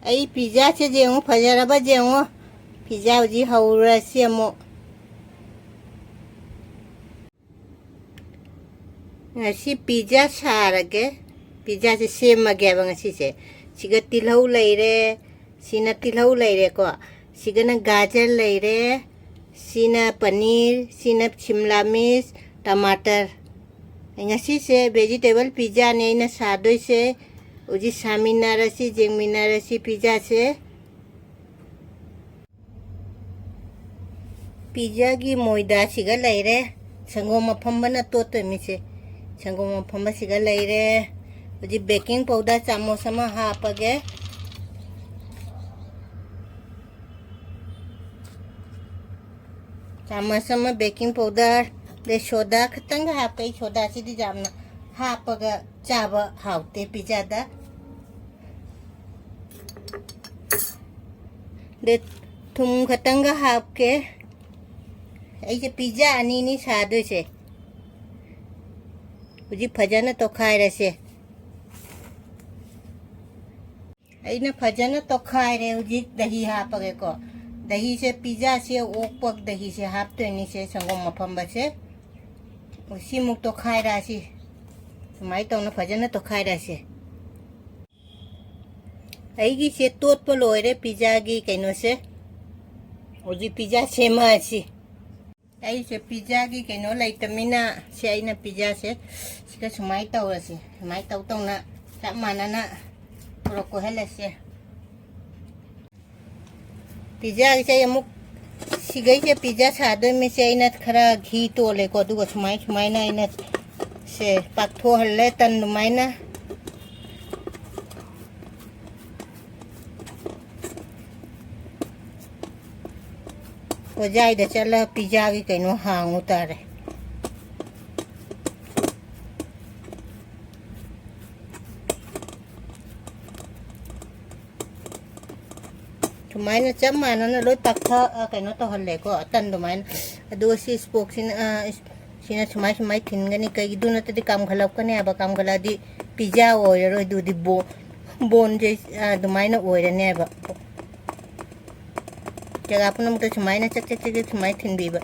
ꯑꯩ ꯄꯤꯖꯥꯁꯦ ꯌꯦꯡꯉꯣ ꯐꯖꯔꯕ ꯌꯦꯡꯉꯣ ꯄꯤꯖꯥ ꯍꯧꯖꯤꯛ ꯍꯧꯔꯁꯤ ꯑꯃꯨꯛ ꯉꯁꯤ ꯄꯤꯖꯥ ꯁꯥꯔꯒꯦ ꯄꯤꯖꯥꯁꯦ ꯁꯦꯝꯃꯒꯦꯕ ꯉꯁꯤꯁꯦ ꯁꯤꯒ ꯇꯤꯜꯍꯧ ꯂꯩꯔꯦ ꯁꯤꯅ ꯇꯤꯜꯍꯧ ꯂꯩꯔꯦꯀꯣ ꯁꯤꯒꯅ ꯒꯥꯖꯔ ꯂꯩꯔꯦ ꯁꯤꯅ ꯄꯅꯤꯔ ꯁꯤꯅ ꯁꯤꯝꯂꯥ ꯃꯤꯔꯆ टमाटर ngasi vegetable pizza ne aina sadoi se uji saminarasi jengminarasi pizza se pizza gi moida siga leire sangom mafambana toto mi se sangom mafamba siga leire uji baking powder chamos ama hapage chamos ama baking powder de soda khatang hapke soda sidi jamna hapaga chaba haute pizza da de thum khatang hapke ai je pizza ani ni sado se uji phajana to khaire se aina phajana to khaire uji dahi hapage ko dahi se pizza se okpak dahi se hapte ni se sangom mafamba se usi muk to khaira si mai to na phajana to khaira se aigi se tot po loire pizza gi kaino se uji pizza sema si ai se pizza gi kaino laitamina se aina pizza se sika sumai to si mai to na sa manana roko hele se pizza gi se amuk sigai se pizza sadoi me se aina khara ghi to le ko du sumai sumai na aina se paktho halle tan mai na ojai da chala pizza gi kaino hang utare sumai na chama na loi paktha kaino to halle ko tan do mai adu si spoke sina sumai sumai thin gani kai du na tadi kam khalap kane aba kam khala di pizza oiro du di bon je du mai na oire ne ba jaga apna mukta sumai na chak sumai thin bi ba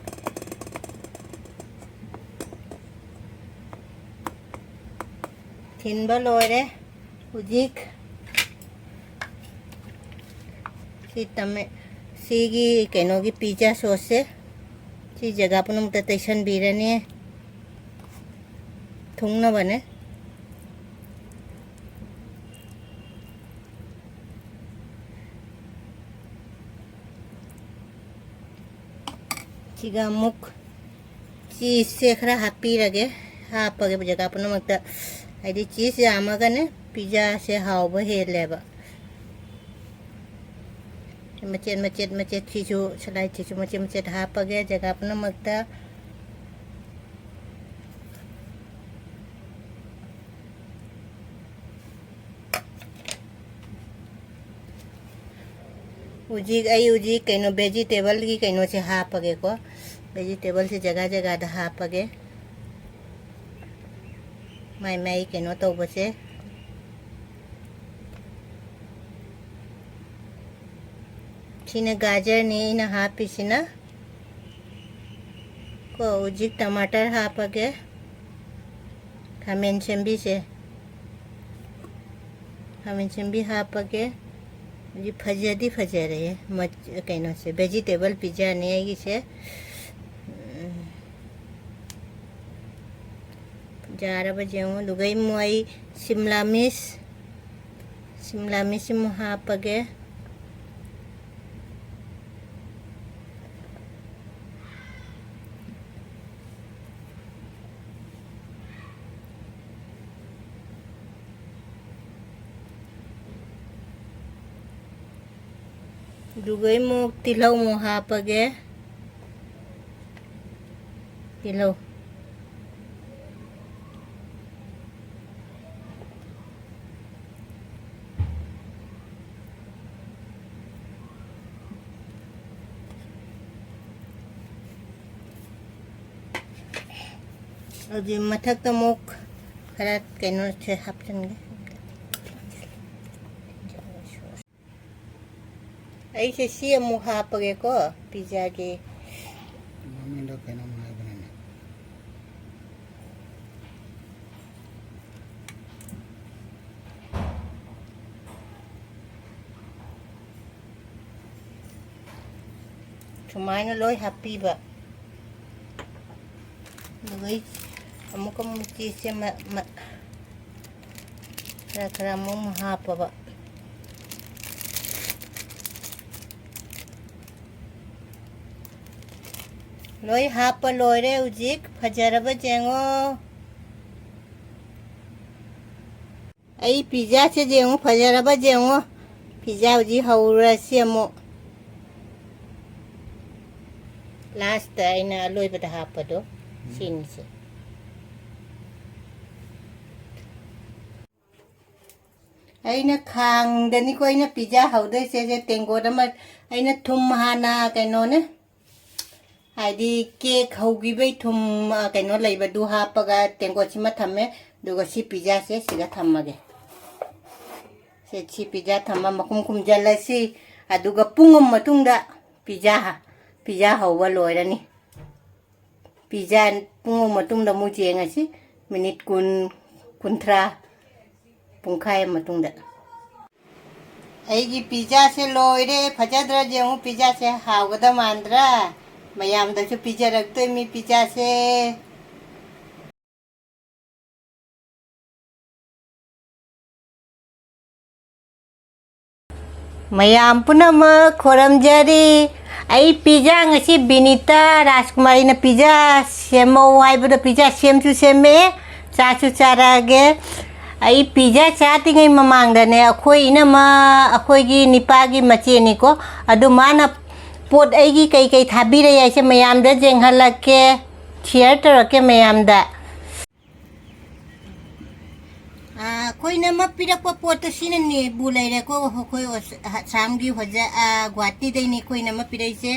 thin ba loire ujik si tame sigi kaino gi pizza sauce si jaga apna mukta taisan bi rane thung na bane siga muk cheese se khara happy rage hapage jaga apna mukta aidi cheese amagane pizza se hawba heleba macet chichu salai chichu macet hapage jaga apna mukta uji kaino vegetable gi kaino se hapage ko vegetable se jaga jaga da hapage mai kaino to bose sina gajar ni na hapi sina ko uji टमाटर hapage khamen chambi hapage जी फजदी फजरे much कहना से vegetable pizza नहीं आएगी से jar बजे हूँ दुगई मुआई शिमला मिर्च मुहा पगे दुगई मु तिलौ मु hapage tilau aji mathak tamuk karat kaino se hapchen ꯑꯩꯁꯦ ꯁꯤ ꯑꯃꯨꯛ ꯍꯥꯞꯄꯒꯦꯀꯣ ꯄꯤꯖꯥꯒꯤ ꯃꯃꯤꯡꯗꯣ ꯀꯩꯅꯣꯝ ꯍꯥꯏꯕꯅꯤꯅꯦ ꯁꯨꯃꯥꯏꯅ ꯂꯣꯏ ꯍꯥꯞꯄꯤꯕ ꯑꯗꯨꯒ ꯑꯃꯨꯛꯀ ꯆꯤꯁꯁꯦ ꯈꯔ ꯈꯔ ꯑꯃꯨꯛ ꯍꯥꯞꯄꯕ ꯂꯣꯏ ꯍꯥꯞꯄ ꯂꯣꯏꯔꯦ ꯍꯧꯖꯤꯛ ꯐꯖꯔꯕ ꯌꯦꯡꯉꯣ ꯑꯩ ꯄꯤꯖꯥꯁꯦ ꯌꯦꯡꯉꯣ ꯐꯖꯔꯕ ꯌꯦꯡꯉꯣ ꯄꯤꯖꯥ ꯍꯧꯖꯤꯛ ꯍꯧꯔꯁꯤ ꯑꯃꯨꯛ ꯂꯥꯁꯇ ꯑꯩꯅ ꯑꯂꯣꯏꯕꯗ ꯍꯥꯞꯄꯗꯣ ꯁꯤꯅꯤꯁꯦ ꯑꯩꯅ ꯈꯥꯡꯗꯅꯤꯀꯣ ꯑꯩꯅ ꯄꯤꯖꯥ ꯍꯧꯗꯣꯏꯁꯦ ꯇꯦꯡꯀꯣꯠ ꯑꯃ ꯑꯩꯅ ꯊꯨꯝ ꯍꯥꯟꯅ ꯀꯩꯅꯣꯅꯦ ꯍꯥꯏꯗꯤ ꯀꯦꯛ ꯍꯧꯈꯤꯕꯩ ꯊꯨꯝ ꯀꯩꯅꯣ ꯂꯩꯕꯗꯨ ꯍꯥꯞꯄꯒ ꯇꯦꯡꯀꯣꯠꯁꯤꯃ ꯊꯝꯃꯦ ꯑꯗꯨꯒ ꯁꯤ ꯄꯤꯖꯥꯁꯦ ꯁꯤꯗ ꯊꯝꯃꯒꯦ ꯁꯤ ꯄꯤꯖꯥ ꯊꯝꯃ ꯃꯈꯨꯝ ꯈꯨꯝꯖꯤꯜꯂꯁꯤ ꯑꯗꯨꯒ ꯄꯨꯡ ꯑꯃ ꯃꯇꯨꯡꯗ ꯄꯤꯖꯥ ꯍꯧꯕ ꯂꯣꯏꯔꯅꯤ ꯄꯤꯖꯥ ꯄꯨꯡ ꯑꯃ ꯃꯇꯨꯡꯗ ꯑꯃꯨꯛ ꯌꯦꯡꯉꯁꯤ ꯃꯤꯅꯤꯠ 20-30 ꯄꯨꯡꯈꯥꯏ ꯃꯇꯨꯡꯗ ꯑꯩꯒꯤ ꯄꯤꯖꯥꯁꯦ ꯂꯣꯏꯔꯦ ꯐꯖꯗ꯭ꯔꯥ ꯌꯦꯡꯉꯨ ꯄꯤꯖꯥꯁꯦ ꯍꯥꯎꯒꯗ ꯃꯥꯟꯗ꯭ꯔꯥ ꯃꯌꯥꯝꯗꯁꯨ ꯄꯤꯖꯔꯛꯇꯣꯏꯃꯤ ꯄꯤꯖꯥꯁꯦ ꯃꯌꯥꯝ ꯄꯨꯝꯅꯃꯛ ꯈꯣꯏꯔꯝꯖꯔꯤ ꯑꯩ ꯄꯤꯖꯥ ꯉꯁꯤ ꯕꯤꯅꯤꯇꯥ ꯔꯥꯖꯀꯨꯃꯥꯔꯤꯅ ꯄꯤꯖꯥ ꯁꯦꯝꯃꯧ ꯍꯥꯏꯕꯗ ꯄꯤꯖꯥ ꯁꯦꯝꯁꯨ ꯁꯦꯝꯃꯦ ꯆꯥꯁꯨ ꯆꯥꯔꯛꯑꯒꯦ ꯑꯩ ꯄꯤꯖꯥ ꯆꯥꯗ꯭ꯔꯤꯉꯩ ꯃꯃꯥꯡꯗꯅꯦ ꯑꯩꯈꯣꯏ ꯏꯅꯝꯃ ꯑꯩꯈꯣꯏꯒꯤ ꯅꯤꯄꯥꯒꯤ ꯃꯆꯦꯅꯤꯀꯣ ꯑꯗꯨ ꯃꯥꯅ ꯄꯣꯠ ꯑꯩꯒꯤ ꯀꯩ ꯊꯥꯕꯤꯔꯛꯏ ꯍꯥꯏꯁꯦ ꯃꯌꯥꯝꯗ ꯌꯦꯡꯍꯜꯂꯛꯀꯦ ꯁꯤꯌꯔ ꯇꯧꯔꯛꯀꯦ ꯃꯌꯥꯝꯗ ꯑꯩꯈꯣꯏꯅ ꯑꯃ ꯄꯤꯔꯛꯄ ꯄꯣꯠꯇꯣ ꯁꯤꯅꯅꯦꯕꯨ ꯂꯩꯔꯦꯀꯣ ꯑꯩꯈꯣꯏ ꯑꯁꯥꯝꯒꯤ ꯒꯨꯍꯥꯇꯤꯗꯩꯅꯤ ꯑꯩꯈꯣꯏꯅ ꯑꯃ ꯄꯤꯔꯛꯏꯁꯦ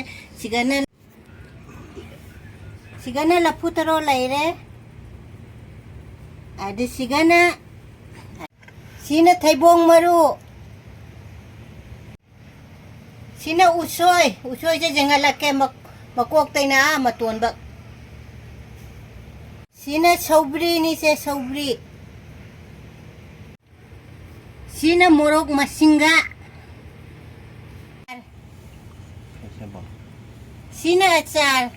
ꯁꯤꯒꯅ ꯂꯐꯨ ꯊꯔꯣ ꯂꯩꯔꯦ ꯑꯗꯨ ꯁꯤꯅ ꯊꯩꯕꯣꯡ ꯃꯔꯨ sina usoy sa jangalake makok tay na matuan ba sina sobri ni se sobri sina morok masingga sina achar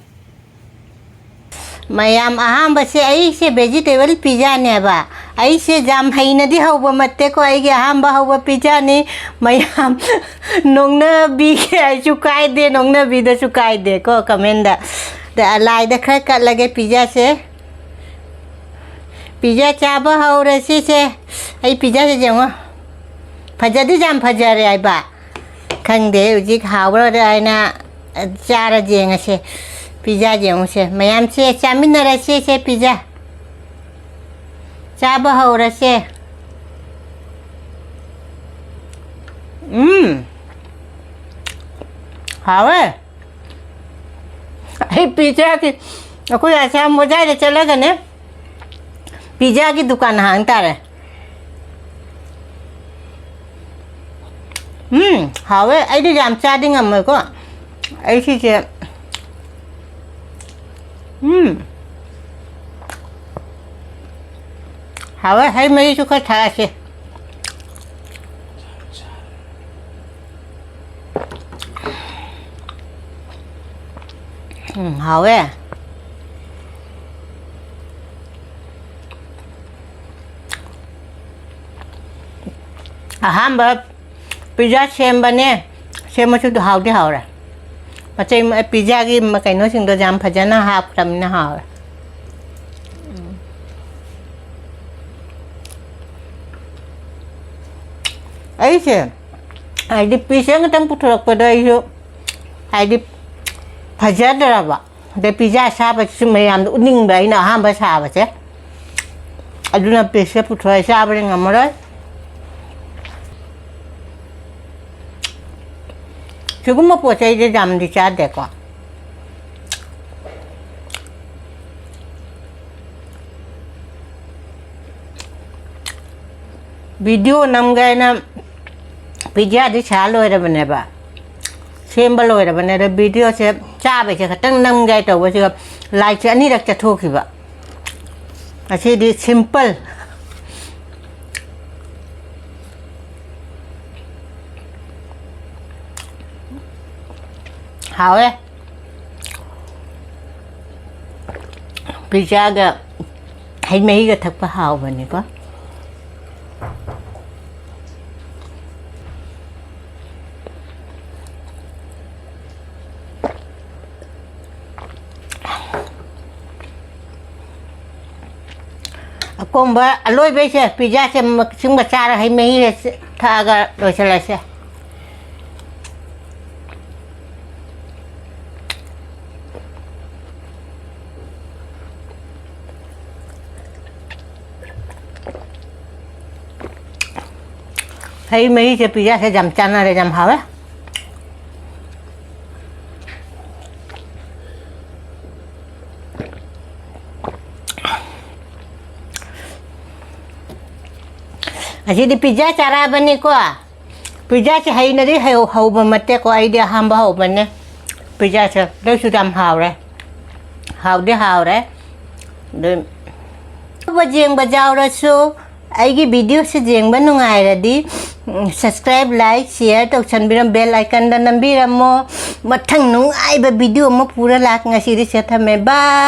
mayam ahamba se ai se vegetable pizza ne ba ai se jam haina di hauba matte ko ai ge ahamba hauba pizza ni mayam nongna bi ke ai chu kai de nongna bi da chu kai de ko comment da lai da khar kat lage pizza se pizza cha ba haura se ai pizza se jang phajadi jam phajare ai ba khang de uji khawra da ai na chara jeng se pizza jeng se mayam se chaminara se pizza चाबा हो रसे हावे ये pizza की कोई ऐसा मजा है चला गने पिज्जा की दुकान हांगता रहे हावे ऐडी जाम चादिंग अम्मे को ऐसी चे हावे है मेरी चुका था से हावे हम पिज्जा सेम बने सेम मचु तो हाउ दे हाउ रे मचे पिज्जा की कइनो सिंग दो जाम फजना हाफ तमना हाउ ऐसे आईडी पिज्जा ngtang puthorok ai आईडी फजदरबा दे पिज्जा साबा mayam uning ba ina hamba saba se aduna pizza puthoi saba ngamara siguma pochai de jam di cha de ko video nam ga na pizza दी छाल हो रहा बने बा ꯁꯦꯝꯕ ꯂꯣꯏꯔꯕꯅꯦ ꯑꯗꯣ ꯚꯤꯗꯤꯑꯣꯁꯦ ꯆꯥꯕꯩꯁꯦ ꯈꯛꯇꯪ ꯅꯝꯒꯦ ꯇꯧꯕꯁꯤꯒ ꯂꯥꯏꯠꯁꯦ ꯑꯅꯤꯔꯛ ꯆꯠꯊꯣꯛꯈꯤꯕ ꯑꯁꯤꯗꯤ ꯁꯤꯝꯄꯜ ꯍꯥꯎꯋꯦ ꯄꯤꯖꯥꯒ ꯍꯩ ꯃꯍꯤꯒ ꯊꯛꯄ ꯍꯥꯎꯕꯅꯤꯀꯣ ꯑꯀꯣꯝꯕ ꯑꯂꯣꯏꯕꯩꯁꯦ ꯄꯤꯖꯥꯁꯦ ꯁꯤꯡꯕ ꯆꯥꯔ ꯍꯩ ꯃꯍꯤꯁꯦ ꯊꯛꯑꯒ ꯂꯣꯏꯁꯤꯜꯂꯁꯦ ꯍꯩ ꯃꯍꯤꯁꯦ ꯄꯤꯖꯥꯁꯦ ꯌꯥꯝ ꯆꯥꯟꯅꯔꯦ ꯌꯥꯝ ꯍꯥꯎꯋꯦ ꯑꯁꯤꯗꯤ ꯄꯤꯖꯥ ꯆꯥꯔꯛꯑꯕꯅꯤꯀꯣ ꯄꯤꯖꯥꯁꯦ ꯍꯩꯅꯗꯤ ꯍꯧꯕ ꯅꯠꯇꯦꯀꯣ ꯑꯩꯗꯤ ꯑꯍꯥꯟꯕ ꯍꯧꯕꯅꯦ ꯄꯤꯖꯥꯁꯦ ꯑꯗꯨꯁꯨ ꯌꯥꯝ ꯍꯥꯎꯔꯦ ꯍꯥꯎꯗꯤ ꯍꯥꯎꯔꯦ ꯑꯗꯨ ꯌꯦꯡꯕ ꯌꯥꯎꯔꯁꯨ ꯑꯩꯒꯤ ꯚꯤꯗꯤꯑꯣꯁꯦ ꯌꯦꯡꯕ ꯅꯨꯡꯉꯥꯏꯔꯗꯤ ꯁꯕꯁꯀ꯭ꯔꯥꯏꯕ ꯂꯥꯏꯛ ꯁꯤꯌꯔ ꯇꯧꯁꯟꯕꯤꯔꯝ ꯕꯦꯜ ꯑꯥꯏꯀꯟꯗ ꯅꯝꯕꯤꯔꯝꯃꯣ ꯃꯊꯪ ꯅꯨꯡꯉꯥꯏꯕ ꯚꯤꯗꯤꯑꯣ ꯑꯃ ꯄꯨꯔ ꯉꯁꯤꯗꯤ ꯁꯦ ꯊꯝꯃꯦ ꯕꯥꯏ